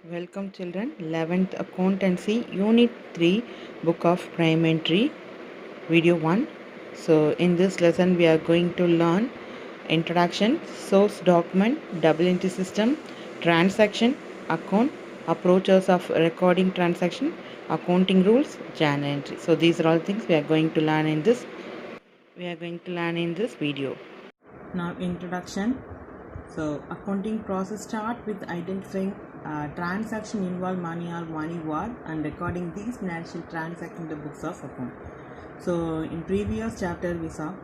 Welcome children, 11th Accountancy Unit 3 Book of Primentary Video 1. So in this lesson we are going to learn Introduction, Source Document, Double Entry System, Transaction, Account, Approaches of Recording Transaction, Accounting Rules, Journal Entry. So these are all things we are going to learn in this video. Now introduction. So accounting process start with identifying transaction involve money or money worth and recording these financial transactions in the books of account. So in previous chapter we saw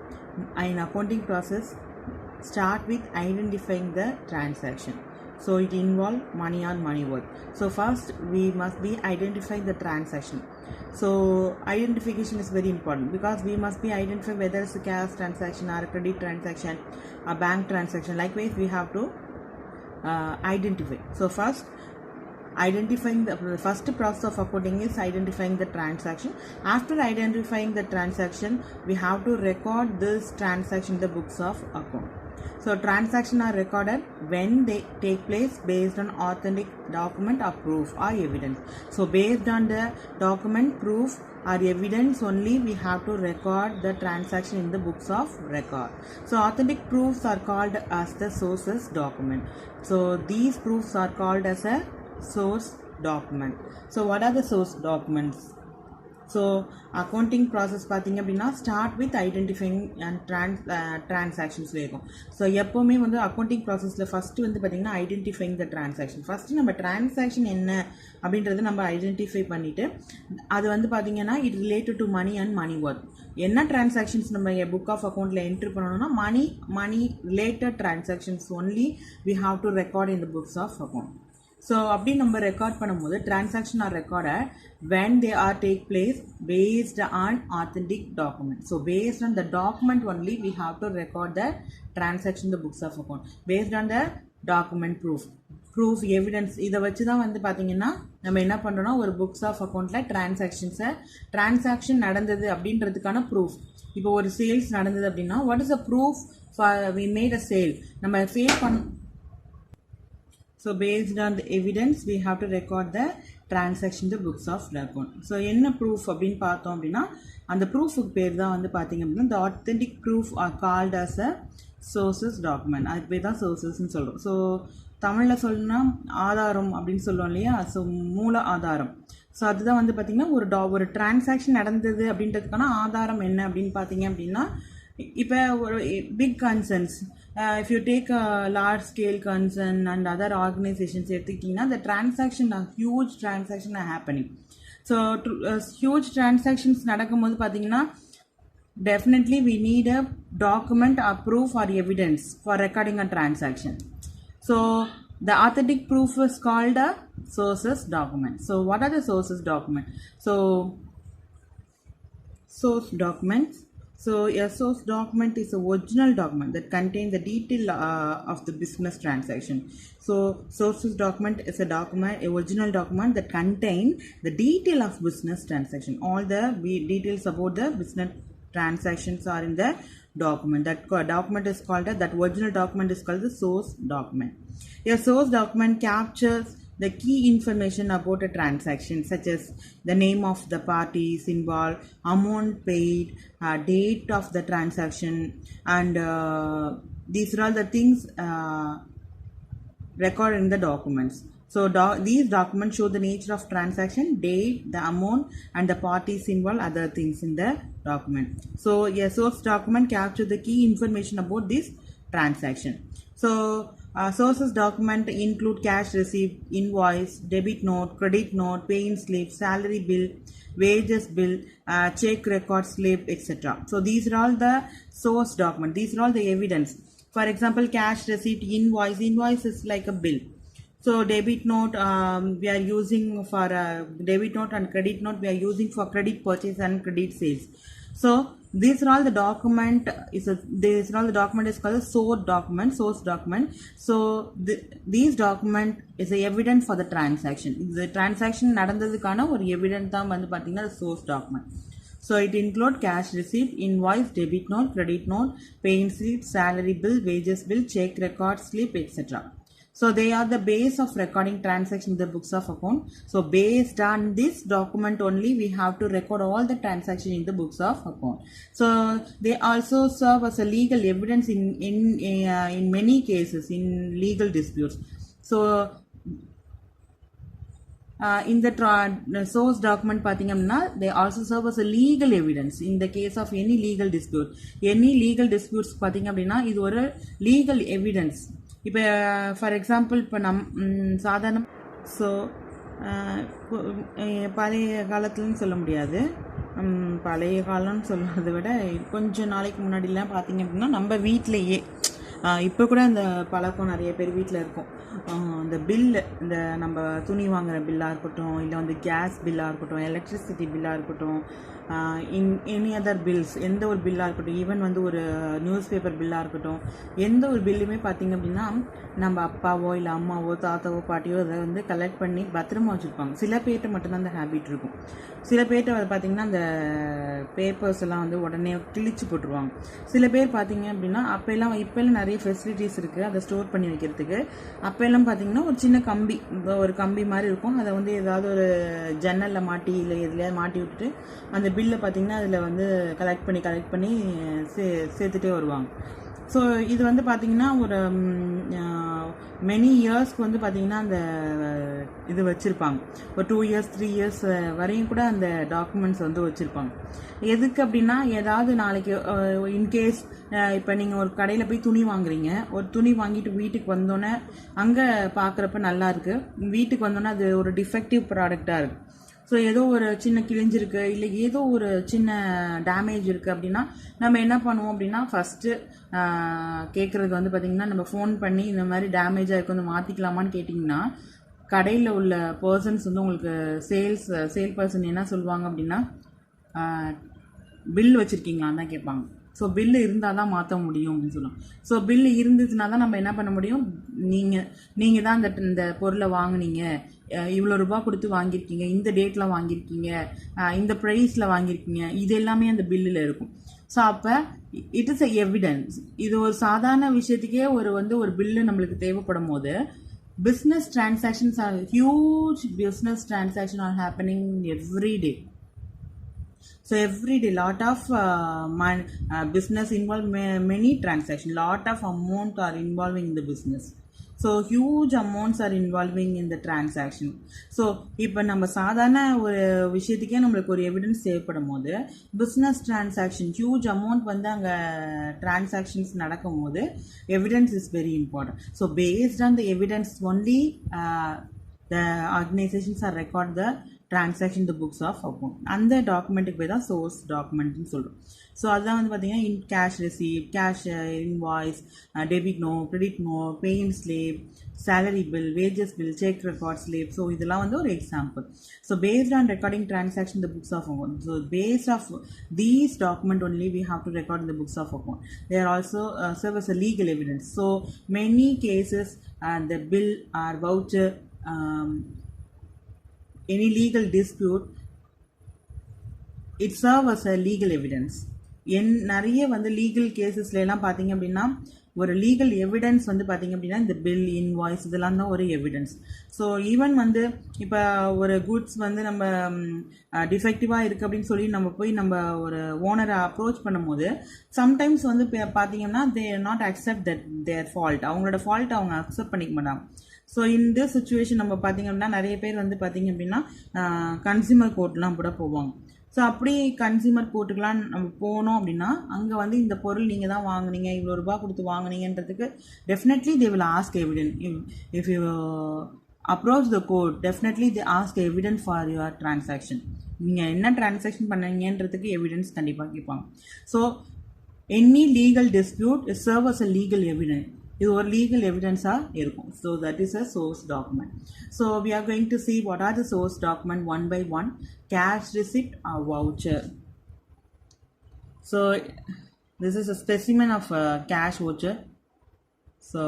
an accounting process start with identifying the transaction. So it involve money or money worth. So first we must be identify the transaction. So identification is very important because we must be identify whether it's a cash transaction or a credit transaction, a bank transaction. Likewise we have to identify. So first identifying the first process of accounting is identifying the transaction. After identifying the transaction, we have to record this transaction in the books of account. So transactions are recorded when they take place based on authentic document or proof or evidence. So based on the document, proof or evidence only we have to record the transaction in the books of record. So authentic proofs are called as the sources document. So these proofs are called as a source document. So what are the source documents? So accounting process பார்த்தீங்க அப்படின்னா start with identifying and transactions இருக்கும். So எப்போவுமே வந்து accounting ப்ராசஸில் first வந்து பார்த்தீங்கன்னா identifying the transaction. First நம்ம transaction என்ன அப்படின்றத நம்ம ஐடென்டிஃபை பண்ணிவிட்டு அது வந்து பார்த்தீங்கன்னா it related to money and money worth. என்ன டிரான்சாக்ஷன்ஸ் நம்ம புக் ஆஃப் அக்கௌண்ட்டில் என்ட்ரி பண்ணணும்னா money related transactions only we have to record in the books of account. So அப்படி நம்ம ரெக்கார்ட் பண்ணும்போது transaction are recorded when they are take place based on authentic document. So based on the document only we have to record the transaction in the books of account based on the document proof evidence. இதை வச்சு தான் வந்து பார்த்தீங்கன்னா நம்ம என்ன பண்ணுறோம்னா ஒரு books of அக்கௌண்ட்டில் டிரான்சாக்ஷன் நடந்தது அப்படின்றதுக்கான ப்ரூஃப். இப்போ ஒரு சேல்ஸ் நடந்தது அப்படின்னா what is a proof for we made a sale. நம்ம sale So based on the evidence we have to record the transaction in the books of account. So என்ன proof அப்படின்னு பார்த்தோம் அப்படின்னா அந்த ப்ரூஃபுக்கு பேர் தான் வந்து பார்த்தீங்க அப்படின்னா the authentic proof are called as a sources document. அதுக்கு பேர் தான் சோர்சஸ்ன்னு சொல்கிறோம். ஸோ தமிழில் சொல்லணும்னா ஆதாரம் அப்படின்னு சொல்லுவோம் இல்லையா. ஸோ மூல ஆதாரம். ஸோ அதுதான் வந்து பார்த்திங்கன்னா ஒரு டிரான்சாக்ஷன் நடந்தது அப்படின்றதுக்கான ஆதாரம் என்ன அப்படின்னு பார்த்தீங்க அப்படின்னா இப்போ ஒரு big concerns if you take a large scale concern and other organizations எடுத்துக்கிட்டிங்கன்னா the transaction are huge transaction are happening. So huge transactions நடக்கும்போது பார்த்தீங்கன்னா definitely we need a document or proof or evidence for recording a transaction. So the authentic proof is called a sources document. So what are the sources document? So source documents. So a source document is a original document that contains the detail of the business transaction. So sources document is a original document that contains the detail of business transaction. All the details about the business transactions are in the document. That document is called that original document is called the source document. A source document captures the key information about a transaction such as the name of the parties involved, amount paid, date of the transaction, and these are all the things recorded in the documents. So these documents show the nature of transaction, date, the amount, and the parties involved, other things in the document. So a source document captures the key information about this transaction. So sources document include cash receipt, invoice, debit note, credit note, paying slip, salary bill, wages bill, check record slip, etc. So these are all the source document. These are all the evidence. For example, cash receipt, invoice is like a bill. So debit note we are using for debit note, and credit note we are using for credit purchase and credit sales. So these are all the document is called a source document. So these document is a evidence for the transaction. The transaction நடந்ததுக்கான ஒரு evidence தான் வந்து பார்த்தீங்கன்னா source document. So it includes cash receipt, invoice, debit note, credit note, paying slip, salary bill, wages bill, check record slip, etc. So they are the base of recording transaction in the books of account. So based on this document only, we have to record all the transaction in the books of account. So they also serve as a legal evidence in many cases in legal disputes. So in the source document பார்த்தீங்க அப்படின்னா they also serve as a legal evidence in the case of any legal dispute. Any legal disputes பார்த்தீங்க அப்படின்னா இது ஒரு legal evidence. இப்போ for example இப்போ சாதாரண so பழைய காலத்துலன்னு சொல்ல முடியாது, பழைய காலம்னு சொல்கிறத விட கொஞ்சம் நாளைக்கு முன்னாடிலாம் பார்த்தீங்க அப்படின்னா நம்ம வீட்டிலையே இப்போ கூட அந்த பழக்கம் நிறைய பேர் வீட்டில் இருக்கும். இந்த பில்லு, இந்த நம்ம துணி வாங்குகிற பில்லாக இருக்கட்டும், இல்லை வந்து கேஸ் பில்லாக இருக்கட்டும், எலக்ட்ரிசிட்டி பில்லாக இருக்கட்டும், எனி அதர் பில்ஸ், எந்த ஒரு பில்லாக இருக்கட்டும், ஈவன் வந்து ஒரு நியூஸ் பேப்பர் பில்லாக இருக்கட்டும், எந்த ஒரு பில்லுமே பார்த்திங்க அப்படின்னா நம்ம அப்பாவோ இல்லை அம்மாவோ தாத்தாவோ பாட்டியோ அதை வந்து கலெக்ட் பண்ணி பத்திரமா வச்சுருப்பாங்க. சில பேர்கிட்ட மட்டும்தான் அந்த ஹேபிட் இருக்கும். சில பேர்கிட்ட பார்த்திங்கன்னா அந்த பேப்பர்ஸ் எல்லாம் வந்து உடனே கிழிச்சு போட்டுருவாங்க. சில பேர் பார்த்திங்க அப்படின்னா இப்போல்லாம் நிறைய ஃபெசிலிட்டிஸ் இருக்குது அதை ஸ்டோர் பண்ணி வைக்கிறதுக்கு. அப்போல்லாம் பார்த்திங்கன்னா ஒரு சின்ன கம்பி, ஒரு கம்பி மாதிரி இருக்கும், அதை வந்து ஏதாவது ஒரு ஜன்னலில் மாட்டி இல்லை எதுலையாவது மாட்டி விட்டுட்டு அந்த பில்லை பார்த்திங்கன்னா அதில் வந்து கலெக்ட் பண்ணி சேர்த்துட்டே வருவாங்க. ஸோ இது வந்து பார்த்திங்கன்னா ஒரு மெனி இயர்ஸ்க்கு வந்து பார்த்திங்கன்னா அந்த இது வச்சுருப்பாங்க. ஒரு 2 years 3 years வரையும் கூட அந்த டாக்குமெண்ட்ஸ் வந்து வச்சுருப்பாங்க. எதுக்கு அப்படின்னா ஏதாவது நாளைக்கு இன்கேஸ் இப்போ நீங்கள் ஒரு கடையில் போய் துணி வாங்குறீங்க, ஒரு துணி வாங்கிட்டு வீட்டுக்கு வந்தோன்னே அங்கே பார்க்குறப்ப நல்லா இருக்குது, வீட்டுக்கு வந்தோன்னே அது ஒரு டிஃபெக்டிவ் ப்ராடக்டாக இருக்குது. ஸோ ஏதோ ஒரு சின்ன கிழிஞ்சிருக்கு இல்லை ஏதோ ஒரு சின்ன டேமேஜ் இருக்குது அப்படின்னா நம்ம என்ன பண்ணுவோம் அப்படின்னா ஃபஸ்ட்டு கேட்குறது வந்து பார்த்திங்கன்னா நம்ம ஃபோன் பண்ணி இந்த மாதிரி டேமேஜாக இருக்கு வந்து மாற்றிக்கலாமான்னு கேட்டிங்கன்னா கடையில் உள்ள பர்சன்ஸ் வந்து உங்களுக்கு சேல் பர்சன் என்ன சொல்லுவாங்க அப்படின்னா பில் வச்சுருக்கீங்களான்னு தான் கேட்பாங்க. ஸோ பில்லு இருந்தால் தான் மாற்ற முடியும் அப்படின்னு சொல்லுவோம். ஸோ பில்லு இருந்துச்சுன்னா தான் நம்ம என்ன பண்ண முடியும், நீங்கள் தான் இந்த பொருளை வாங்கினீங்க, இவ்வளோ ரூபா கொடுத்து வாங்கியிருக்கீங்க, இந்த டேட்டில் வாங்கியிருக்கீங்க, இந்த ப்ரைஸில் வாங்கியிருக்கீங்க, இது எல்லாமே அந்த பில்லில் இருக்கும். ஸோ அப்போ இட் இஸ் எ எவிடன்ஸ். இது ஒரு சாதாரண விஷயத்துக்கே ஒரு பில்லு நம்மளுக்கு தேவைப்படும் போது business transactions are huge. Business transactions are happening every day. So every day lot of business involve many transactions, lot of amount are involving in the business. So huge amounts are involving in the transaction. So இப்போ நம்ம சாதாரண ஒரு விஷயத்துக்கே நம்மளுக்கு ஒரு evidence தேவைப்படும் போது business transaction huge amount வந்து அங்கே டிரான்சாக்ஷன்ஸ் நடக்கும் போது evidence is very important. So based on the evidence only the organizations are record the transaction in the books of account. அந்த டாக்குமெண்ட்டுக்கு போய் தான் சோர்ஸ் டாக்குமெண்ட்னு சொல்கிறோம். ஸோ அதுதான் வந்து பார்த்திங்கன்னா cash receipt, cash invoice, debit note, credit note, paying slip, salary bill, wages bill, check record slip. So இதெல்லாம் வந்து ஒரு example. So based on recording transaction in the books of account, so based of these document only we have to record in the books of account. They are also serve as a legal evidence. So many cases the bill or voucher, any legal dispute, it serve as a legal evidence. நிறைய வந்து legal கேசஸ்ல எல்லாம் பார்த்தீங்க அப்படின்னா ஒரு legal evidence வந்து பார்த்தீங்க அப்படின்னா இந்த பில், இன்வாய்ஸ் இதெல்லாம் தான் ஒரு எவிடன்ஸ். ஸோ ஈவன் வந்து இப்போ ஒரு குட்ஸ் வந்து நம்ம டிஃபெக்டிவாக இருக்குது அப்படின்னு சொல்லி நம்ம போய் நம்ம ஒரு ஓனரை அப்ரோச் பண்ணும்போது சம்டைம்ஸ் வந்து பார்த்தீங்கன்னா they not accept that there fault, அவங்களோட ஃபால்ட் அவங்க அக்செப்ட் பண்ணிக்க மாட்டாங்க. ஸோ இந்த சுச்சுவேஷன் நம்ம பார்த்திங்க அப்படின்னா நிறைய பேர் வந்து பார்த்திங்க அப்படின்னா கன்சியூமர் கோர்ட்லாம் கூட போவாங்க. ஸோ அப்படி கன்சியூமர் கோர்ட்டுக்கெலாம் நம்ம போனோம் அப்படின்னா அங்கே வந்து இந்த பொருள் நீங்கள் தான் வாங்கினீங்க, இவ்வளோ ரூபா கொடுத்து வாங்கினீங்கன்றதுக்கு definitely they will ask evidence. If you approach the court definitely they ask evidence for your transaction. நீங்கள் என்ன டிரான்சாக்ஷன் பண்ணீங்கன்றதுக்கு எவிடன்ஸ் கண்டிப்பாக கேட்பாங்க. So any legal dispute serve as a legal evidence. இது ஒரு லீகல் எவிடன்ஸாக இருக்கும். So that is a source document. So we are going to see what are the source document one by one. Cash receipt or voucher. So this is a specimen of a cash voucher. So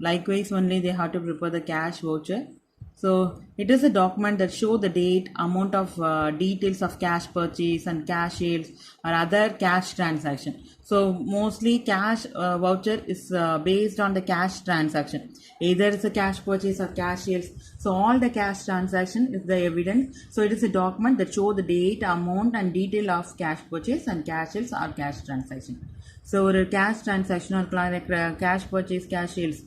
likewise only they have to prepare the cash voucher. So it is a document that show the date, amount of details of cash purchase and cash sales or other cash transaction. So mostly cash voucher is based on the cash transaction. Either it's a cash purchase or cash sales. So all the cash transaction is the evidence. So it is a document that show the date, amount and detail of cash purchase and cash sales or cash transaction. So ஒரு cash transaction or cash purchase, cash sales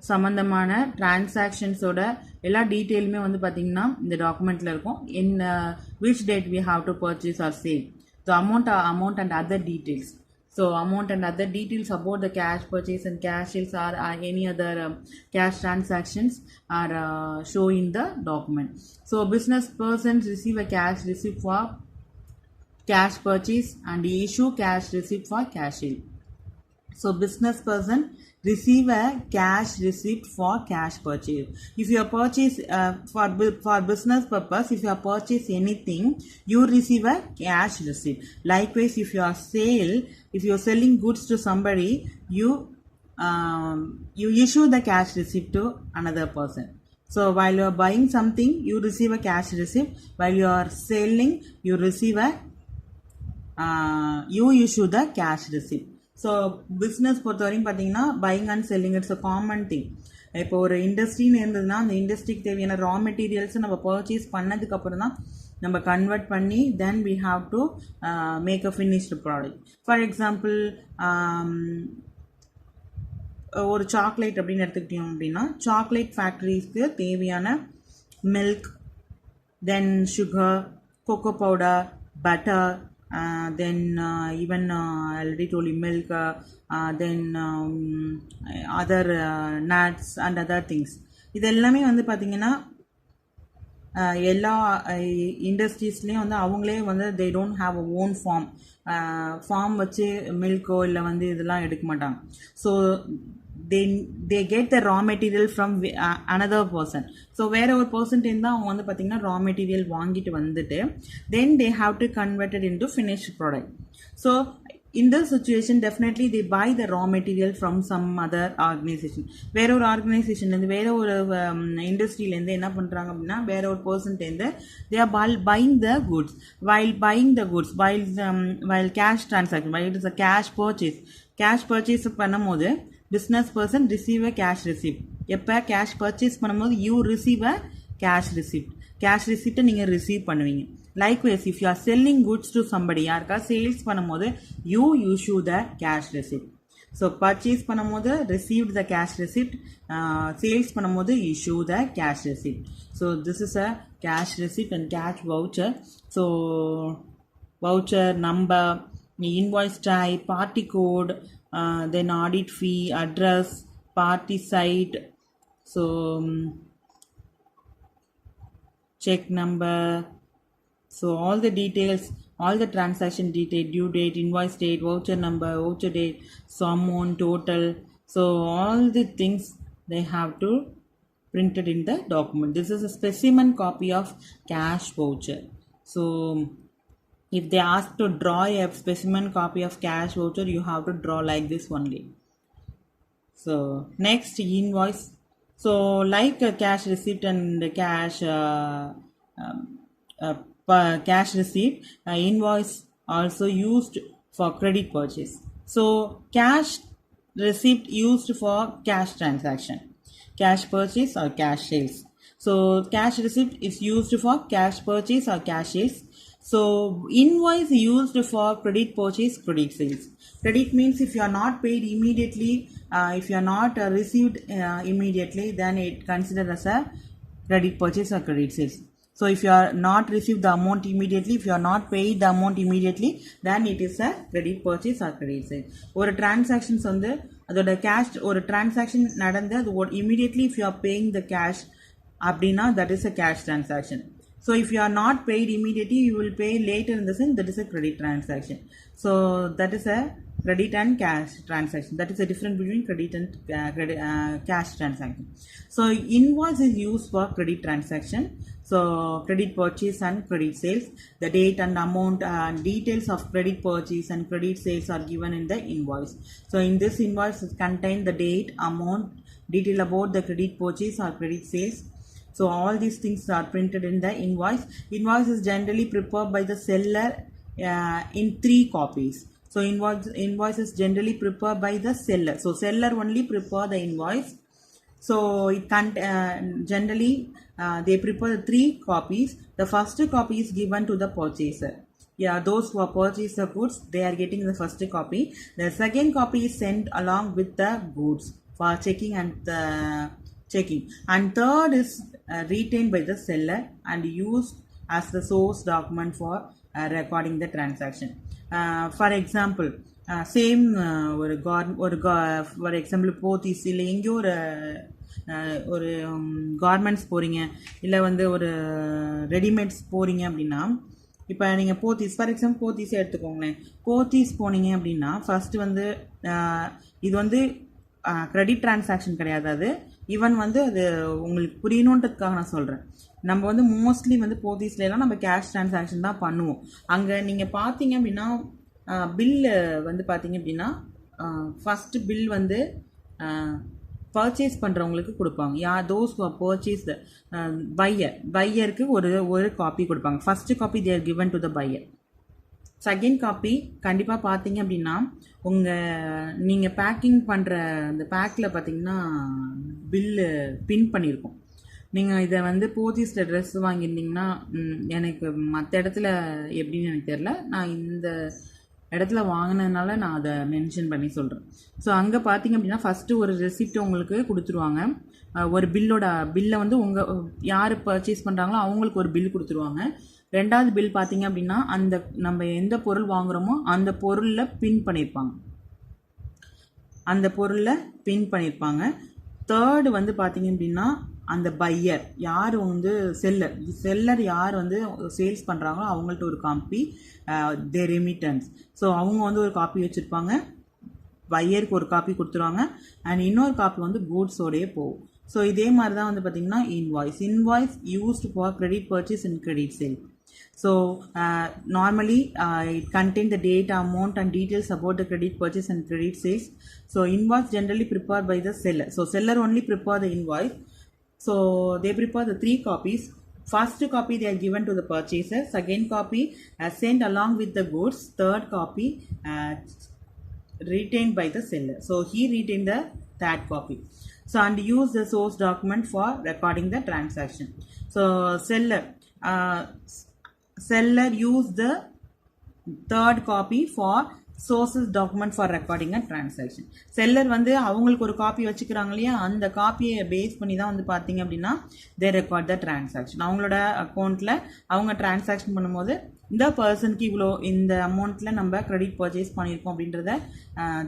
சம்மந்தமான டிரான்சாக்ஷன்ஸோட எல்லா டீட்டெயிலுமே வந்து பார்த்திங்கன்னா இந்த டாக்குமெண்ட்டில் இருக்கும். In which date we have to purchase or sale so amount and other details. So amount and other details about the cash purchase and cash sales or any other cash transactions are show in the document. So business persons receive a cash receipt for cash purchase and issue cash receipt for cash sale. So business person receive a cash receipt for cash purchase. If you purchase for business purpose, if you purchase anything, you receive a cash receipt. Likewise, if you are selling goods to somebody, you issue the cash receipt to another person. So while you are buying something, you receive a cash receipt. While you are selling, you receive you issue the cash receipt. So business பொறுத்த வரைக்கும் பார்த்தீங்கன்னா buying and selling it's a common thing. இப்போ ஒரு இண்டஸ்ட்ரின்னு இருந்ததுன்னா அந்த இண்டஸ்ட்ரிக்கு தேவையான ரா மெட்டீரியல்ஸை நம்ம பர்ச்சேஸ் பண்ணதுக்கப்புறம் தான் நம்ம கன்வெர்ட் பண்ணி then we have to make a finished product. For example ஒரு சாக்லேட் அப்படின்னு எடுத்துக்கிட்டோம் அப்படின்னா சாக்லேட் ஃபேக்ட்ரிஸ்க்கு தேவையான milk, then sugar, cocoa powder, butter, then even already told you milk, then other nuts and other things. இது எல்லாமே வந்து பார்த்திங்கன்னா எல்லா இண்டஸ்ட்ரீஸ்லேயும் வந்து அவங்களே வந்து they don't have a own farm வச்சு மில்க்கோ இல்லை வந்து இதெல்லாம் எடுக்க மாட்டாங்க. So they get the raw material from another person. So வேற ஒரு பர்சன்ட் இருந்தால் அவங்க வந்து பார்த்திங்கன்னா ரா மெட்டீரியல் வாங்கிட்டு வந்துட்டு then they have to convert it into finished product. So in this situation definitely they buy the raw material from some other organization. வேற ஒரு ஆர்கனைசேஷன்லேருந்து வேற ஒரு இண்டஸ்ட்ரியிலேருந்து என்ன பண்ணுறாங்க அப்படின்னா வேற ஒரு பர்சன்ட்லேருந்து they are buying the goods. While cash transaction, while it is a cash purchase பண்ணும்போது business person receive a cash receipt. எப்போ கேஷ் பர்ச்சேஸ் பண்ணும்போது you receive a cash receipt. Cash ரிசிப்டை நீங்கள் ரிசீவ் பண்ணுவீங்க. Likewise if you are selling goods to somebody, யாருக்கா sales பண்ணும்போது you issue the cash receipt. So purchase பண்ணும்போது received the cash receipt, sales பண்ணும்போது issue the cash receipt. So this is a cash receipt and cash voucher. So voucher number, invoice type, party code, then audit fee, address, party site, so check number, so all the details, all the transaction detail, due date, invoice date, voucher number, voucher date, so amount, total, so all the things they have to print it in the document. This is a specimen copy of cash voucher. So if they ask to draw a specimen copy of cash voucher, you have to draw like this only. So next, invoice. So like a cash receipt and cash cash receipt, invoice also used for credit purchase. So cash receipt used for cash transaction, cash purchase or cash sales. So cash receipt is used for cash purchase or cash sales. So invoice used for credit purchase, credit sales. Credit means if you are not paid immediately, if you are not received immediately, then it considered as a credit purchase or credit sales. So if you are not received the amount immediately, if you are not paid the amount immediately, then it is a credit purchase or credit sale. ஒரு transactions வந்து அதோட cash, ஒரு transaction நடந்து அது immediately if you are paying the cash அப்படின்னா that is a cash transaction. So if you are not paid immediately, you will pay later in the sense that is a credit transaction. So that is a credit and cash transaction. That is the difference between credit and cash transaction. So invoice is used for credit transaction. So credit purchase and credit sales. The date and amount and details of credit purchase and credit sales are given in the invoice. So in this invoice it contains the date, amount, detail about the credit purchase or credit sales, So all these things are printed in the invoice. Invoice is generally prepared by the seller in 3 copies. So invoice is generally prepared by the seller. So seller only prepare the invoice. So it can generally they prepare 3 copies. The first copy is given to the purchaser. Yeah, those who have purchased the goods, they are getting the first copy. The second copy is sent along with the goods for checking and third is retained by the seller and used as the source document for recording the transaction. For example, same for example Pothys இல்லை எங்கேயோ ஒரு garments போகிறீங்க இல்லை வந்து ஒரு readymades போகிறீங்க அப்படின்னா, இப்போ நீங்கள் போத்தீஸ் ஃபார் எக்ஸாம்பிள் போத்தீஸே எடுத்துக்கோங்களேன். போத்தீஸ் போனீங்க அப்படின்னா ஃபஸ்ட்டு வந்து இது வந்து கிரெடிட் டிரான்சாக்ஷன் கிடையாது. அது ஈவன் வந்து அது உங்களுக்கு புரியணுன்றதுக்காக நான் சொல்கிறேன். நம்ம வந்து மோஸ்ட்லி வந்து போத்தீஸ்லாம் நம்ம கேஷ் டிரான்சாக்ஷன் தான் பண்ணுவோம். அங்கே நீங்கள் பார்த்தீங்க அப்படின்னா பில்லு வந்து பார்த்தீங்க அப்படின்னா ஃபஸ்ட்டு பில் வந்து பர்ச்சேஸ் பண்ணுறவங்களுக்கு கொடுப்பாங்க. தோஸ் பர்ச்சேஸ் பையருக்கு ஒரு காப்பி கொடுப்பாங்க. First copy there given to the buyer. Second copy கண்டிப்பாக பார்த்தீங்க அப்படின்னா நீங்கள் பேக்கிங் பண்ணுற அந்த பேக்கில் பார்த்தீங்கன்னா பில்லு பின் பண்ணியிருக்கோம். நீங்கள் இதை வந்து போத்தீஸில் ட்ரெஸ் வாங்கியிருந்தீங்கன்னா, எனக்கு மற்ற இடத்துல எப்படின்னு எனக்கு தெரில, நான் இந்த இடத்துல வாங்கினதுனால நான் அதை மென்ஷன் பண்ணி சொல்கிறேன். ஸோ அங்கே பார்த்தீங்க அப்படின்னா ஃபஸ்ட்டு ஒரு ரெசிப்ட் உங்களுக்கு கொடுத்துருவாங்க. ஒரு பில்லை வந்து யார் பர்ச்சேஸ் பண்ணுறாங்களோ அவங்களுக்கு ஒரு பில் கொடுத்துருவாங்க. ரெண்டாவது பில் பார்த்தீங்க அப்படின்னா அந்த நம்ம எந்த பொருள் வாங்குகிறோமோ அந்த பொருளில் பின் பண்ணியிருப்பாங்க. தேர்டு வந்து பார்த்தீங்க அப்படின்னா அந்த பையர் யார் வந்து செல்லர் யார் வந்து சேல்ஸ் பண்ணுறாங்களோ அவங்கள்ட்ட ஒரு காப்பி தே ரெமிட்டன்ஸ். ஸோ அவங்க வந்து ஒரு காப்பி வச்சுருப்பாங்க, பையருக்கு ஒரு காப்பி கொடுத்துருவாங்க அண்ட் இன்னொரு காப்பி வந்து கூட்ஸோடையே போகும். ஸோ இதே மாதிரி தான் வந்து பார்த்திங்கன்னா invoice used for credit purchase and credit sale. So normally it contains the date, amount and details about the credit purchase and credit sales. So invoice generally prepared by the seller. So seller only prepare the invoice. So they prepare the 3 copies. First copy they are given to the purchaser. Second copy sent along with the goods. Third copy retained by the seller. So he retained the third copy. So and use the source document for recording the transaction. So seller use the third copy for sources document for recording a transaction. Seller வந்து அவங்களுக்கு ஒரு copy வச்சுக்கிறாங்க இல்லையா, அந்த காப்பியை base பண்ணி தான் வந்து பார்த்தீங்க அப்படின்னா they record the transaction. அவங்களோட அக்கௌண்ட்டில் அவங்க டிரான்சாக்ஷன் பண்ணும்போது இந்த பர்சனுக்கு இவ்வளோ இந்த அமௌண்ட்டில் நம்ம கிரெடிட் பர்ச்சேஸ் பண்ணியிருக்கோம் அப்படின்றத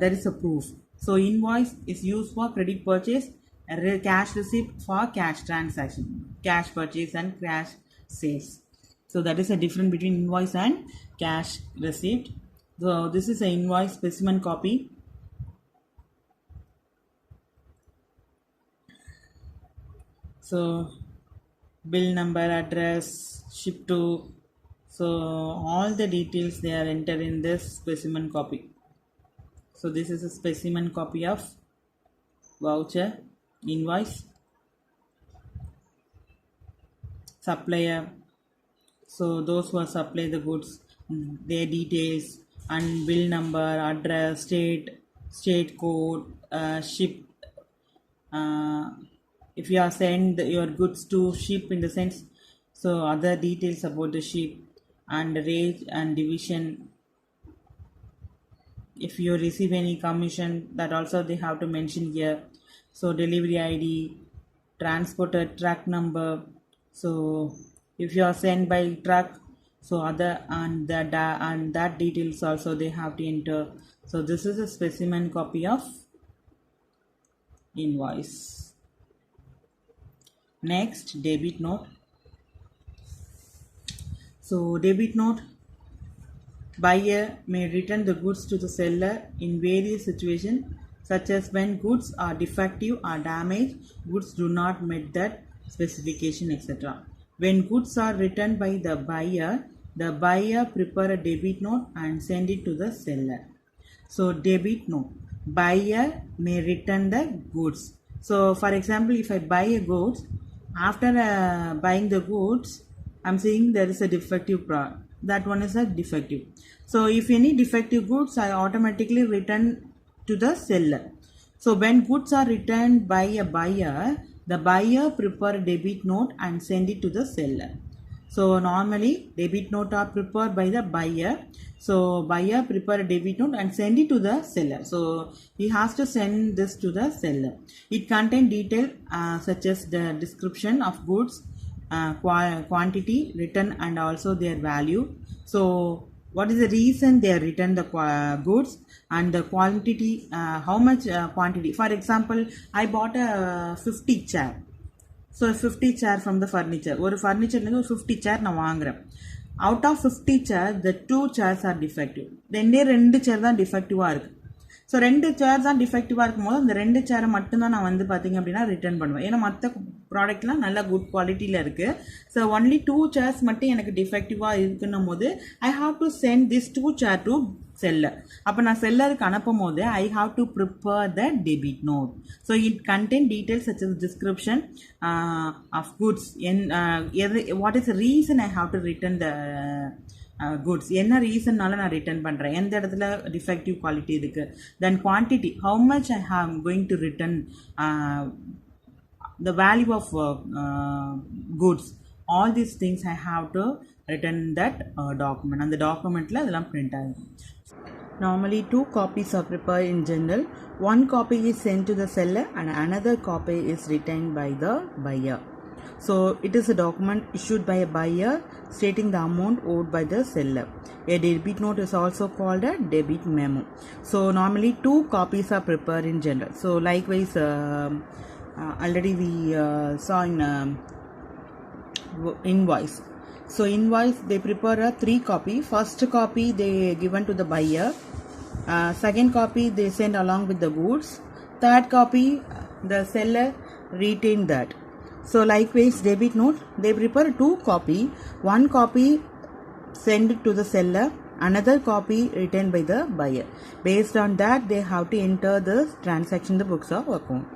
there is a proof. So invoice is used for credit purchase, cash receipt for cash transaction, cash purchase and cash sales. So that is a difference between invoice and cash receipt. So this is an invoice specimen copy. So bill number, address, ship to, so all the details they are entered in this specimen copy. So this is a specimen copy of voucher, invoice, supplier. So those who are supply the goods, their details and bill number, address, state code, ship. If you are send your goods to ship in the sense, so other details about the ship and rate and division. If you receive any commission, that also they have to mention here. So delivery ID, transporter track number. So if you are sent by truck, so other and that details also they have to enter. So this is a specimen copy of invoice. Next, debit note. So debit note, buyer may return the goods to the seller in various situations, such as when goods are defective or damaged, goods do not meet that specification, etc. When goods are returned by the buyer prepare a debit note and send it to the seller. So debit note, buyer may return the goods. So for example, if I buy a goods, after buying the goods, I'm seeing there is a defective that one is a defective. So if any defective goods, I automatically return to the seller. So when goods are returned by a buyer, the buyer prepare a debit note and send it to the seller. So normally debit note are prepared by the buyer. So buyer prepare a debit note and send it to the seller. So he has to send this to the seller. It contains detail such as the description of goods, quantity, return, and also their value. So what is the reason they return the goods and the quantity, how much quantity. For example, I bought a 50 chair. So 50 chair from the furniture. ஒரு ஃபர்னிச்சர்லேருந்து ஒரு 50 chair நான் வாங்குறேன். Out of 50 chair, the 2 chairs are defective. ரெண்டு சேர் தான் டிஃபெக்டிவாக இருக்குது. So 2 சேர் தான் டிஃபெக்டிவாக இருக்கும்போது அந்த 2 சேரை மட்டும்தான் நான் வந்து பார்த்திங்க அப்படின்னா ரிட்டர்ன் பண்ணுவேன். ஏன்னா மற்ற ப்ராடக்ட்லாம் நல்லா குட் குவாலிட்டியில் இருக்குது. ஸோ ஒன்லி 2 சேர்ஸ் மட்டும் எனக்கு டிஃபெக்டிவாக இருக்குன்னும் போது I have to send this 2 சேர் டு seller. அப்போ நான் செல்லருக்கு அனுப்பும் போது I have to prepare the debit note. So it contain details such as description of goods. What is the reason I have to return the goods? என்ன ரீசன்னால நான் return பண்ணுறேன், எந்த இடத்துல டிஃபெக்டிவ் குவாலிட்டி இருக்குது, then quantity, how much I have going to return, the value of goods. All these things I have to return that document. And the document la adala print agum. Normally 2 copies are prepared in general. One copy is sent to the seller and another copy is retained by the buyer. So it is a document issued by a buyer stating the amount owed by the seller. A debit note is also called a debit memo. So normally 2 copies are prepared in general. So likewise already we saw in invoice. So invoice, they prepare a 3 copy. First copy they given to the buyer. Second copy they send along with the goods. Third copy the seller retain that. So likewise debit note, they prepare 2 copy. One copy send to the seller, another copy retained by the buyer. Based on that they have to enter the transaction in the books of account.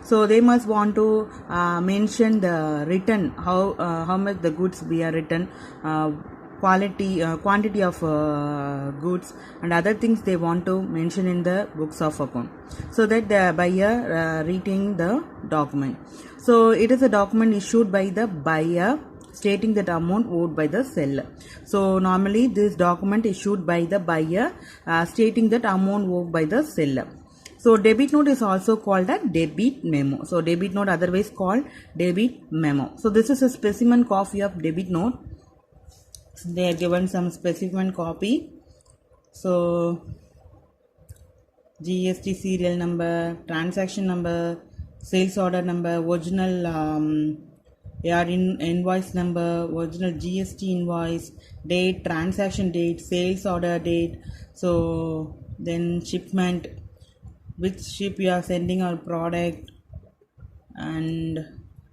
So they must want to mention the return, how much the goods we are written, quantity of goods and other things they want to mention in the books of account, so that the buyer retain the document. So it is a document issued by the buyer stating that amount owed by the seller. So normally this document issued by the buyer stating that amount owed by the seller. So debit note is also called a debit memo. So debit note otherwise called debit memo. So this is a specimen copy of debit note. They are given some specimen copy. So GST serial number, transaction number, sales order number, original invoice number, original GST invoice, date, transaction date, sales order date. So then shipment, which ship you are sending our product, and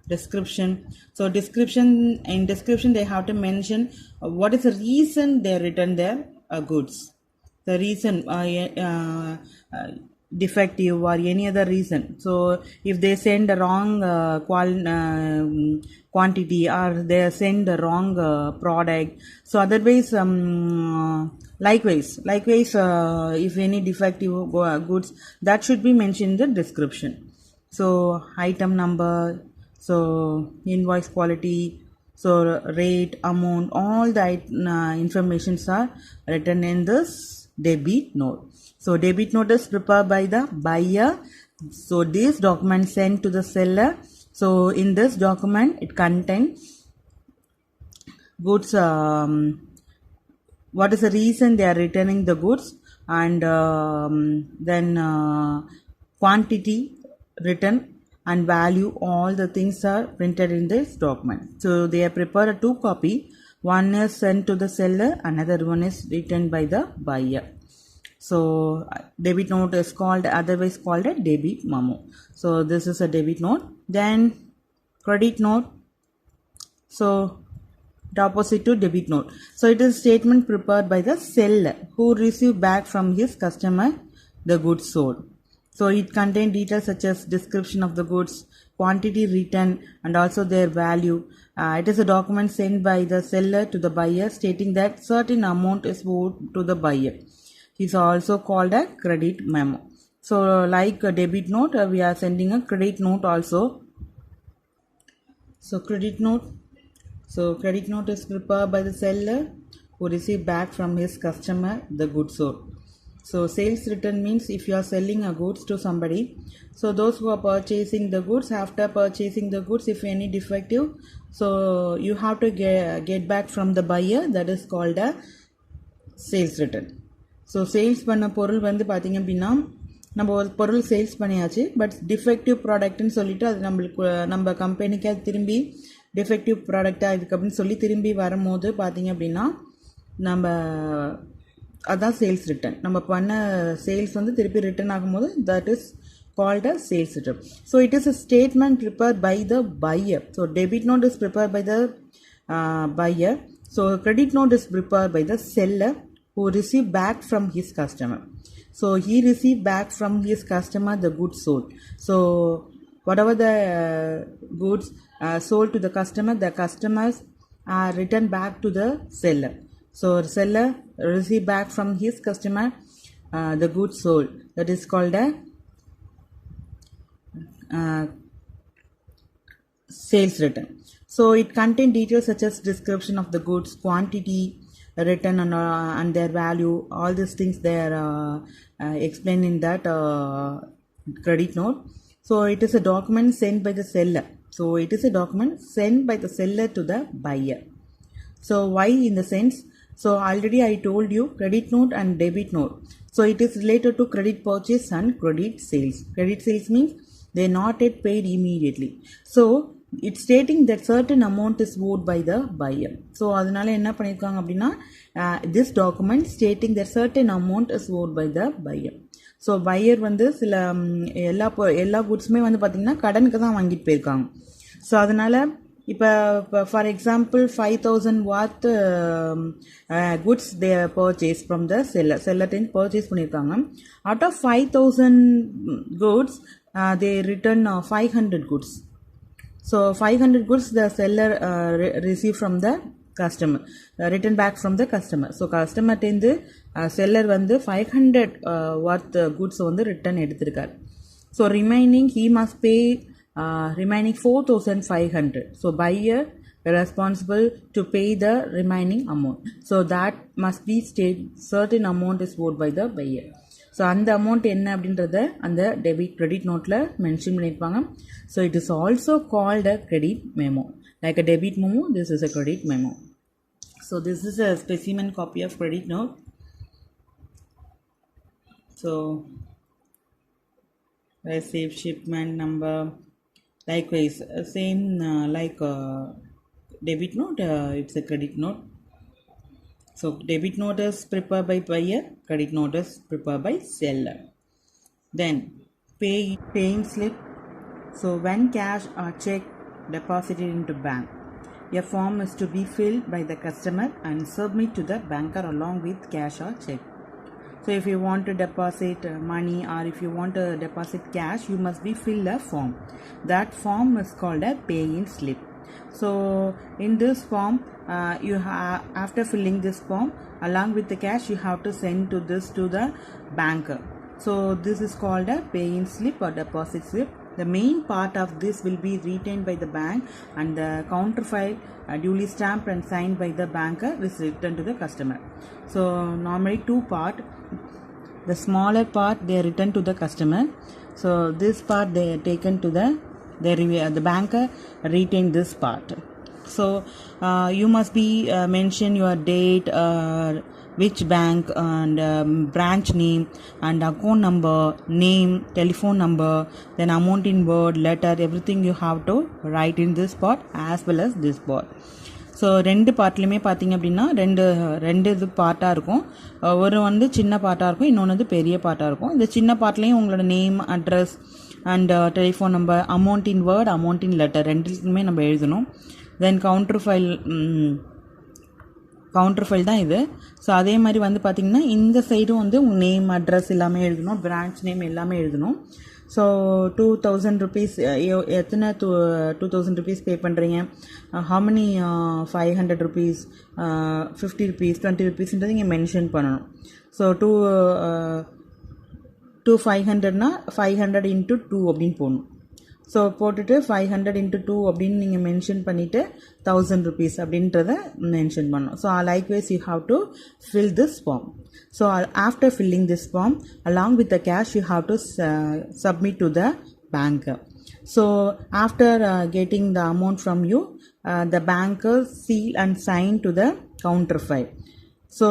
description. So in description they have to mention what is the reason they return their goods, the reason defective or any other reason. So if they send the wrong quantity or they send the wrong product, so otherwise likewise if any defective goods, that should be mentioned in the description. So item number, so invoice quality, so rate, amount, all the informations are written in this debit note. So debit note is prepared by the buyer. So this document sent to the seller. So in this document it contains goods, what is the reason they are returning the goods, and then quantity, return and value, all the things are printed in this document. So they are prepared a 2 copy. One is sent to the seller, another one is returned by the buyer. So debit note is called, otherwise called a debit memo. So this is a debit note. Then credit note, so the opposite to debit note. So it is a statement prepared by the seller who received back from his customer the goods sold. So it contains details such as description of the goods, quantity written, and also their value. It is a document sent by the seller to the buyer stating that certain amount is owed to the buyer. It's also called a credit memo. So like a debit note, we are sending a credit note also. So credit note is prepared by the seller who receive back from his customer the goods sold. So sales return means if you are selling a goods to somebody, so those who are purchasing the goods, after purchasing the goods, if any defective, so you have to get back from the buyer, that is called a sales return. So sales பண்ண பொருள் வந்து பார்த்திங்க அப்படின்னா நம்ம ஒரு பொருள் sales பண்ணியாச்சு, but defective ப்ராடக்ட்னு சொல்லிவிட்டு அது நம்ம கம்பெனிக்கு அது திரும்பி டிஃபெக்டிவ் ப்ராடக்டாக இதுக்கு அப்படின்னு சொல்லி திரும்பி வரும்போது பார்த்திங்க அப்படின்னா நம்ம அதான் சேல்ஸ் ரிட்டர்ன். நம்ம பண்ண சேல்ஸ் வந்து திருப்பி ரிட்டர்ன் ஆகும்போது that is called as sales return. So it is a statement prepared by the buyer. So debit note is prepared by the buyer. So credit note is prepared by the seller who received back from his customer. So he received back from his customer the goods sold. So whatever the goods sold to the customers are returned back to the seller. So seller received back from his customer the goods sold. That is called a sales return. So it contains details such as description of the goods, quantity written, and their value. All these things they are explained in that credit note. So it is a document sent by the seller. So it is a document sent by the seller to the buyer. So why in the sense? So already I told you credit note and debit note. So it is related to credit purchase and credit sales. Credit sales means they are not yet paid immediately. So it's stating that certain amount is owed by the buyer. So அதனால என்ன பண்ணிருக்காங்க அப்படின்னா this document stating that certain amount is owed by the buyer. So buyer வந்து சில எல்லா குட்ஸுமே வந்து பார்த்திங்கன்னா கடனுக்கு தான் வாங்கிட்டு போயிருக்காங்க. ஸோ அதனால் இப்போ for example 5,000 worth goods they purchase from the செல்லர்டேன் பர்ச்சேஸ் பண்ணியிருக்காங்க. Out of 5,000 goods they return 500 goods. So 500 goods the seller receive from the customer, return back from the customer. So customer டேந்து seller வந்து 500 worth goods வந்து return எடுத்திருக்கார். So remaining he must pay remaining 4,500. So buyer responsible to pay the remaining amount. So that must be state certain amount is owed by the buyer. So அந்த amount என்ன அப்படின்றத அந்த credit நோட்டில் mention பண்ணியிருப்பாங்க. So it is also called a credit memo. Like a debit memo, this is a credit memo. So this is a specimen copy of credit note. So receive shipment number, likewise same like debit note, it's a credit note. So debit note is prepared by buyer, credit note is prepared by seller. Then paying slip. So when cash or check deposited into bank, a form is to be filled by the customer and submit to the banker along with cash or check. So if you want to deposit money or if you want to deposit cash, you must be fill a form. That form is called a pay-in slip. So in this form, you have after filling this form along with the cash, you have to send to the banker. So this is called a pay-in slip or deposit slip. The main part of this will be retained by the bank and the counterfile duly stamped and signed by the banker is returned to the customer. So normally two part. The smaller part they are returned to the customer. So this part they are taken to the banker retain this part. So you must be mention your date, which bank and branch name and account number, name, telephone number, then amount in word, letter, everything you have to write in this part as well as this part. So ரெண்டு பார்ட்லேயுமே பார்த்திங்க அப்படின்னா ரெண்டு இது பார்ட்டாக இருக்கும். ஒரு வந்து சின்ன பார்ட்டாக இருக்கும், இன்னொன்று வந்து பெரிய பார்ட்டாக இருக்கும். இந்த சின்ன பார்ட்லேயும் உங்களோட name, address and telephone number, amount in word, amount in letter ரெண்டுக்குமே நம்ம எழுதணும். தென் கவுண்டர் ஃபைல் தான் இது. ஸோ அதே மாதிரி வந்து பார்த்திங்கன்னா இந்த சைடும் வந்து உங்கள் நேம் அட்ரஸ் எல்லாமே எழுதணும், பிரான்ச் நேம் எல்லாமே எழுதணும். ஸோ 2000 rupees எத்தனை 2000 rupees பே பண்ணுறீங்க, how many 500 rupees 50 rupees 20 rupeesன்றது இங்கே மென்ஷன் பண்ணணும். ஸோ 500னா 500 into 2 அப்படின்னு போடணும். ஸோ போட்டுட்டு 500 into 2 அப்படின்னு நீங்கள் மென்ஷன் பண்ணிவிட்டு 1000 rupees அப்படின்றத மென்ஷன் பண்ணணும். So likewise you have to fill this form. So after filling this form along with the cash you have to submit to the banker. So after getting the amount from you, the banker seal and sign to the counter file. So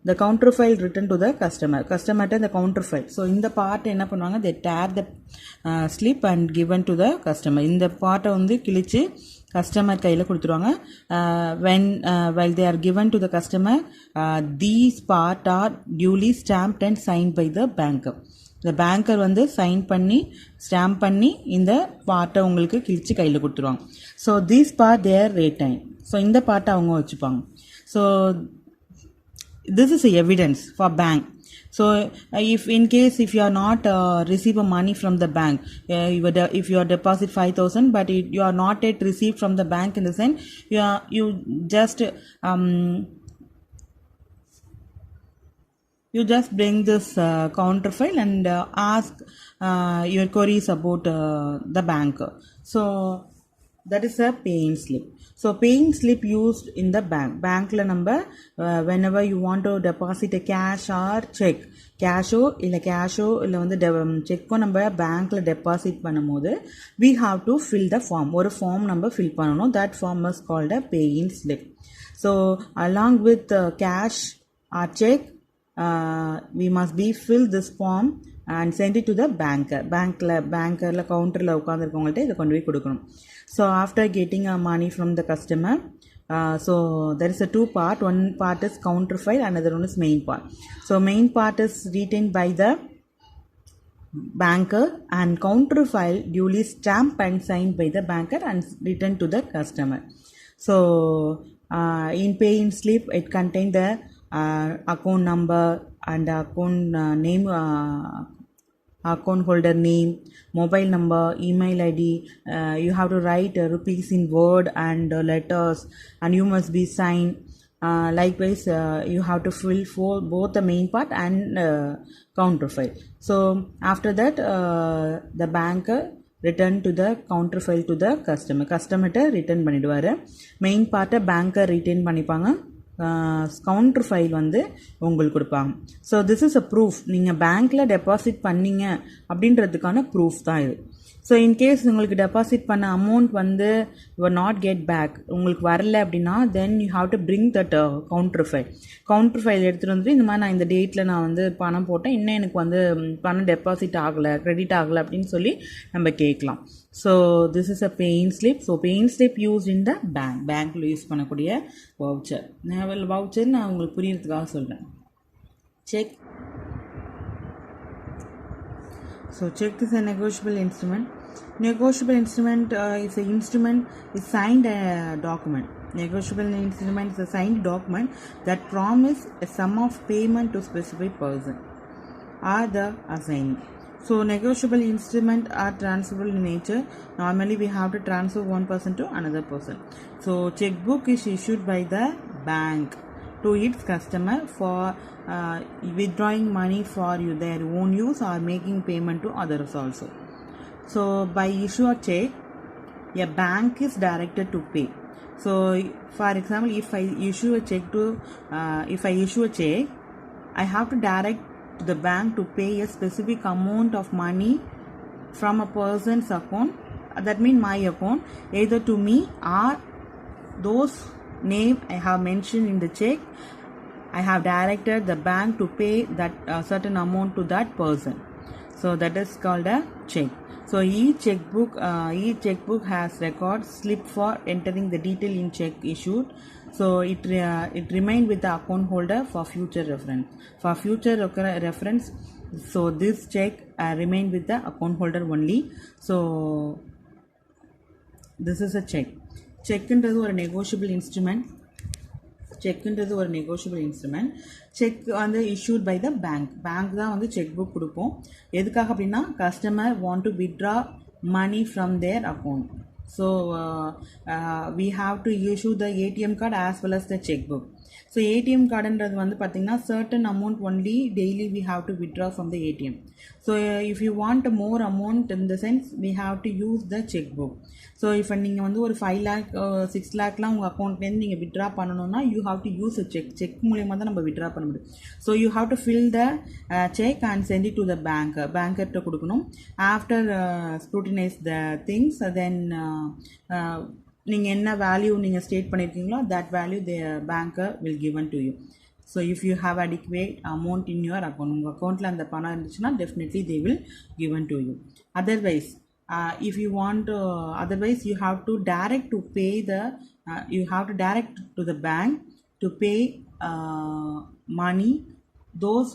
the counter file written to the customer the counter file. So in the part என்ன பண்ணுவாங்க, they tear the slip and given to the customer. இந்த பார்ட்டை வந்து கிழிச்சு customer கையில் கொடுத்துருவாங்க. While they are given to the customer, these part are duly stamped and signed by the banker. இந்த banker வந்து சைன் பண்ணி ஸ்டாம்ப் பண்ணி இந்த பார்ட்டை உங்களுக்கு கிழிச்சு கையில் கொடுத்துருவாங்க. So these part there rate time. So இந்த பார்ட்டை அவங்க வச்சுப்பாங்க. So this is a evidence for bank. So if in case if you are not receive a money from the bank, if you are deposit 5,000 but you are not yet received from the bank, in the sense you just bring this counter file and ask your queries about the bank. So that is a paying slip. So paying slip used in the bankல நம்ம whenever you want to deposit a cash or check, Kesho இல்லை வந்து செக்கோ நம்ம பேங்க்ல deposit பண்ணும்போது we have to fill the form. ஒரு form நம்ம fill பண்ணணும். that form is called a paying slip. So along with cash or check, we must be fill this form and send it to the banker. பேங்கரில் கவுண்டரில் உட்காந்துருக்கவங்கள்ட்ட இதை கொண்டு போய் கொடுக்கணும். So after getting money from the customer, so there is a two part. One part is counter file, another one is main part. So main part is retained by the banker and counter file duly stamped and signed by the banker and returned to the customer. So in paying slip it contains the account number and account name, account holder name, mobile number, email ID. You have to write rupees in word and letters, and you must be signed. Likewise you have to fill for both the main part and counter file. So after that the banker return to the counter file to the customer return பண்ணிடுவாரு. Main பார்ட்டை banker return பண்ணிப்பாங்க, counterfoil வந்து உங்களுக்கு கொடுப்பாங்க. So this is a proof, நீங்கள் பேங்க்கில் deposit பண்ணீங்க அப்படின்றதுக்கான ப்ரூஃப் தான் இது. ஸோ இன்கேஸ் உங்களுக்கு டெபாசிட் பண்ண அமௌண்ட் வந்து you are not get back, உங்களுக்கு வரல அப்படின்னா then you have to bring that counterfoil எடுத்துகிட்டு வந்துட்டு இந்த மாதிரி நான் இந்த டேட்டில் நான் வந்து பணம் போட்டேன், இன்னும் எனக்கு வந்து பணம் டெபாசிட் ஆகலை, கிரெடிட் ஆகலை அப்படின்னு சொல்லி நம்ம கேட்கலாம். So this is a paying slip. So paying slip use in the பேங்க்கில் யூஸ் பண்ணக்கூடிய வவுச்சர். நான் உங்களுக்கு புரியறதுக்காக சொல்கிறேன். Cheque. So check is a negotiable instrument. Negotiable instrument is an instrument, is signed document. Negotiable instrument is a signed document that promise a sum of payment to specific person or the assignee. So negotiable instruments are transferable in nature. Normally we have to transfer one person to another person. So checkbook is issued by the bank to its customer for withdrawing money for their own use or making payment to others also. So by issue a check, a bank is directed to pay. So for example, if I issue a check, I have to direct the bank to pay a specific amount of money from a person's account, that means my account, either to me or those name I have mentioned in the check. I have directed the bank to pay that certain amount to that person. So that is called a check. So each checkbook has record slip for entering the detail in check issued. So it remain with the account holder for future reference. For future reference, so this check remain with the account holder only. So this is a check. செக்ன்றது ஒரு negotiable instrument. செக்குன்றது ஒரு negotiable instrument. Cheque வந்து issued by the bank. Bank தான் வந்து cheque book கொடுப்போம். எதுக்காக அப்படின்னா customer want to withdraw money from their account. So we have to issue the ATM card as well as the checkbook. So ATM கார்டுன்றது வந்து பார்த்திங்கன்னா certain amount only daily we have to withdraw from the ATM. So if you want more amount in the sense we have to use the checkbook. So இப்போ நீங்கள் வந்து ஒரு 5 lakh 6 lakhலாம் உங்கள் அக்கௌண்ட்லேருந்து நீங்கள் வித்ட்ரா பண்ணணும்னா you have to use a cheque மூலியமாக தான் நம்ம வித்ட்ரா பண்ண முடியும். So you have to fill the cheque and send it to the பேங்கர்கிட்ட கொடுக்கணும். After scrutinise the things then நீங்கள் என்ன வேல்யூ நீங்கள் ஸ்டேட் பண்ணியிருக்கீங்களோ that value the banker will given to you. So if you have adequate amount in your account, உங்கள் அக்கௌண்ட்டில் அந்த பணம் இருந்துச்சுன்னா definitely they will given to you. Otherwise if you want otherwise you have to direct to pay the you have to direct to the bank to pay money those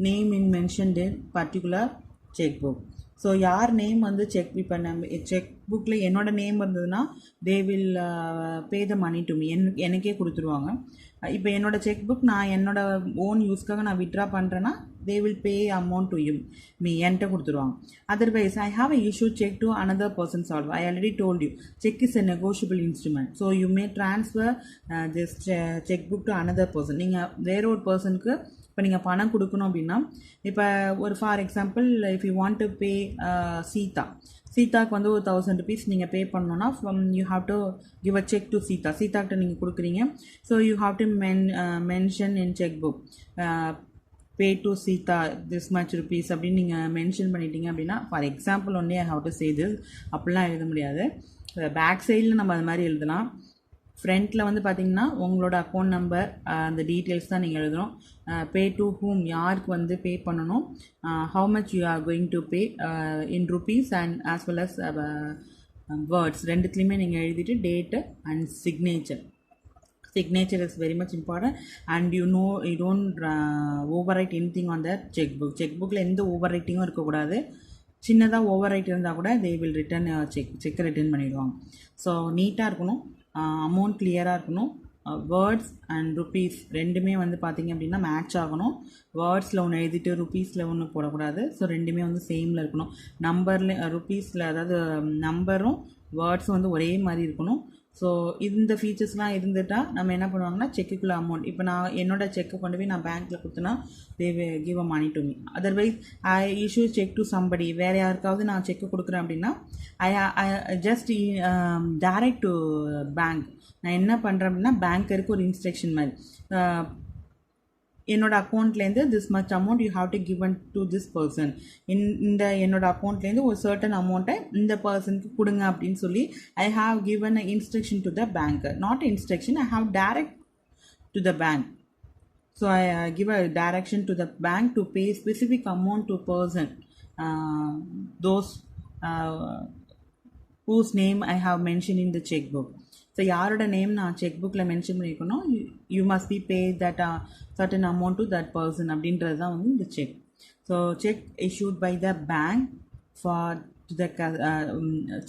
name in mentioned in particular checkbook. So யார் name வந்து இப்போ cheque புக்கில் என்னோட name இருந்ததுன்னா they will pay the money to me, எனக்கே கொடுத்துருவாங்க. இப்போ என்னோடய செக் புக் நான் என்னோடய ஓன் யூஸ்க்காக நான் வித்ட்ரா பண்ணுறேன்னா தே will pay amount to you me, என்கிட்ட கொடுத்துருவாங்க. Otherwise I have a issue cheque to another person solve. I already told you check is a negotiable instrument. So you may transfer this check book to another person. நீங்கள் வேற ஒரு பர்சனுக்கு இப்போ நீங்கள் பணம் கொடுக்கணும் அப்படின்னா இப்போ ஒரு for example if you want to pay சீதாக்கு வந்து ஒரு 1000 rupees நீங்கள் பே பண்ணணுன்னா you have to give a cheque to சீதாக்கிட்ட நீங்கள் கொடுக்குறீங்க. So you have to mention in cheque book pay to Sita this much rupees அப்படின்னு நீங்கள் மென்ஷன் பண்ணிட்டீங்க அப்படின்னா for example only I have to say this, அப்படிலாம் எழுத முடியாது. பேக் சைடில் நம்ம அது மாதிரி எழுதலாம். ஃப்ரண்ட்டில் வந்து பார்த்திங்கன்னா உங்களோட அக்கௌண்ட் நம்பர் அந்த டீட்டெயில்ஸ் தான் நீங்கள் எழுதணும். பே டு ஹூம், யாருக்கு வந்து பே பண்ணணும், how much you are going to pay in rupees and as well as words ரெண்டுத்துலேயுமே நீங்கள் எழுதிட்டு date and signature. Signature is very much important and you don't overwrite anything on the checkbook. checkbookல எந்த ஓவர்ரைட்டிங்கும் இருக்கக்கூடாது. சின்னதாக overwrite இருந்தால் கூட they will return check return பண்ணிடுவாங்க. So நீட்டாக இருக்கணும், அமௌண்ட் கிளியராக இருக்கணும். வேர்ட்ஸ் அண்ட் ருபீஸ் ரெண்டுமே வந்து பார்த்திங்க அப்படின்னா மேட்ச் ஆகணும். வேர்ட்ஸில் ஒன்று எழுதிட்டு ருபீஸில் ஒன்று போடக்கூடாது. ஸோ ரெண்டுமே வந்து சேமில் இருக்கணும். நம்பரில் ருபீஸில் அதாவது நம்பரும் வேர்ட்ஸும் வந்து ஒரே மாதிரி இருக்கணும். ஸோ இந்த ஃபீச்சர்ஸ்லாம் இருந்துட்டால் நம்ம என்ன பண்ணுவாங்கன்னா செக்குக்குள்ள அமௌண்ட் இப்போ நான் என்னோட செக்கை கொண்டு போய் நான் பேங்க்கில் கொடுத்தேன்னா they give a money to me. Otherwise I issue cheque to somebody, வேறு யாருக்காவது நான் செக்கு கொடுக்குறேன் அப்படின்னா I just direct to bank. நான் என்ன பண்ணுறேன் அப்படின்னா பேங்கருக்கு ஒரு இன்ஸ்ட்ரக்ஷன் மாதிரி என்னோட அக்கௌண்ட்லேருந்து this much amount you have to given to this person, இந்த என்னோட அக்கௌண்ட்லேருந்து ஒரு சர்டன் அமௌண்ட்டை இந்த பர்சனுக்கு கொடுங்க அப்படின்னு சொல்லி I have given a instruction to the banker. Not instruction, I have direct to the bank. So I give a direction to the bank to pay specific amount to person those whose name I have mentioned in the checkbook. So யாரோட name நான் check புக்கில் mention பண்ணியிருக்கணும், you must be pay that certain amount to that person அப்படின்றது தான் வந்து இந்த check. So check issued by the bank for the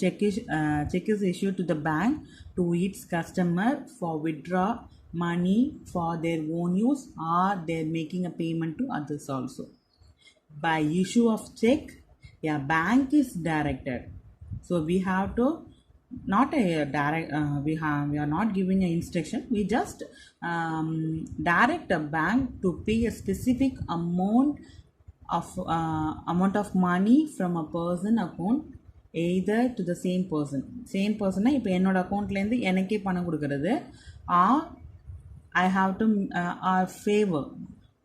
check is issued to the bank to its customer for withdraw money for their own use or they're making a payment to others also. By issue of check, a bank is directed. So we have to not a direct we are not giving an instruction, we just direct a bank to pay a specific amount of money from a person account either to the same person இப்போ என்னோட அக்கௌண்ட்லேருந்து எனக்கே பணம் கொடுக்கறது, or I have to favour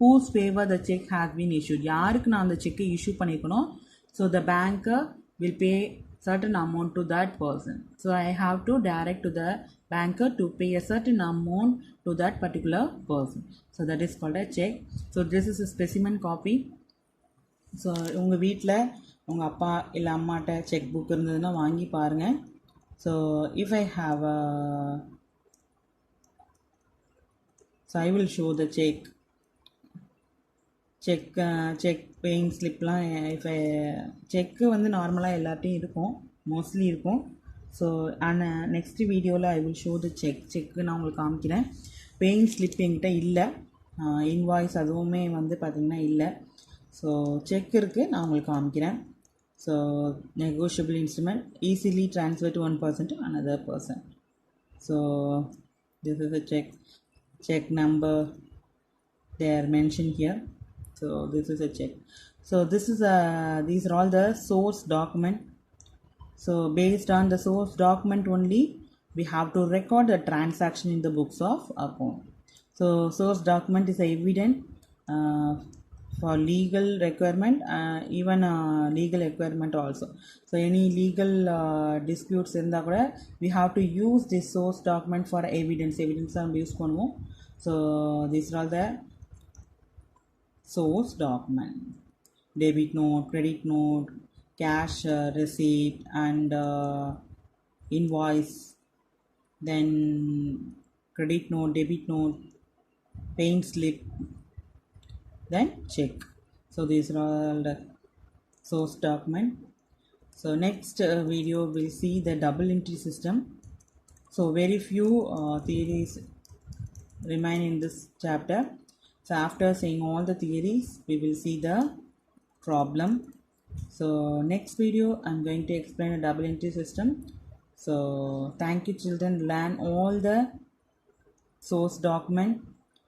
whose favor the check has been issued, யாருக்கு நான் அந்த செக்கை இஷ்யூ பண்ணிக்கணும். So the banker will pay certain amount to that person. So I have to direct to the banker to pay a certain amount to that particular person. So that is called a check. So this is a specimen copy. So உங்கள் வீட்டில் உங்கள் அப்பா இல்லை அம்மாட்ட check book இருந்ததுன்னா வாங்கி பாருங்கள். So if I have so I will show the cheque paying ஸ்லிப்லாம் இப்போ செக்கு வந்து நார்மலாக எல்லார்ட்டையும் இருக்கும், மோஸ்ட்லி இருக்கும். ஸோ அண்ட் நெக்ஸ்ட் வீடியோவில் ஐ வில் ஷோ த செக்கு நான் உங்களுக்கு காமிக்கிறேன். பெயின் ஸ்லிப் என்கிட்ட இல்லை, இன்வாய்ஸ் அதுவுமே வந்து பார்த்திங்கன்னா இல்லை. ஸோ செக் இருக்குது, நான் உங்களுக்கு காமிக்கிறேன். So negotiable instrument easily transfer to one person to another person. So this is a check number they are mentioned here. So this is a check. So these are all the source document. So based on the source document only, we have to record the transaction in the books of account. So source document is evident for legal requirement, even legal requirement also. So any legal disputes இருந்தா கூட we have to use this source document for evidence நம்ம use பண்ணுவோம். So these are all the source document: debit note, credit note, cash receipt, and invoice, then credit note, debit note, paying slip, then check. So these are all the source document. So next video we'll see the double entry system. So very few theories remain in this chapter. So after seeing all the theories, we will see the problem. So next video I'm going to explain a double entry system. So thank you children, learn all the source document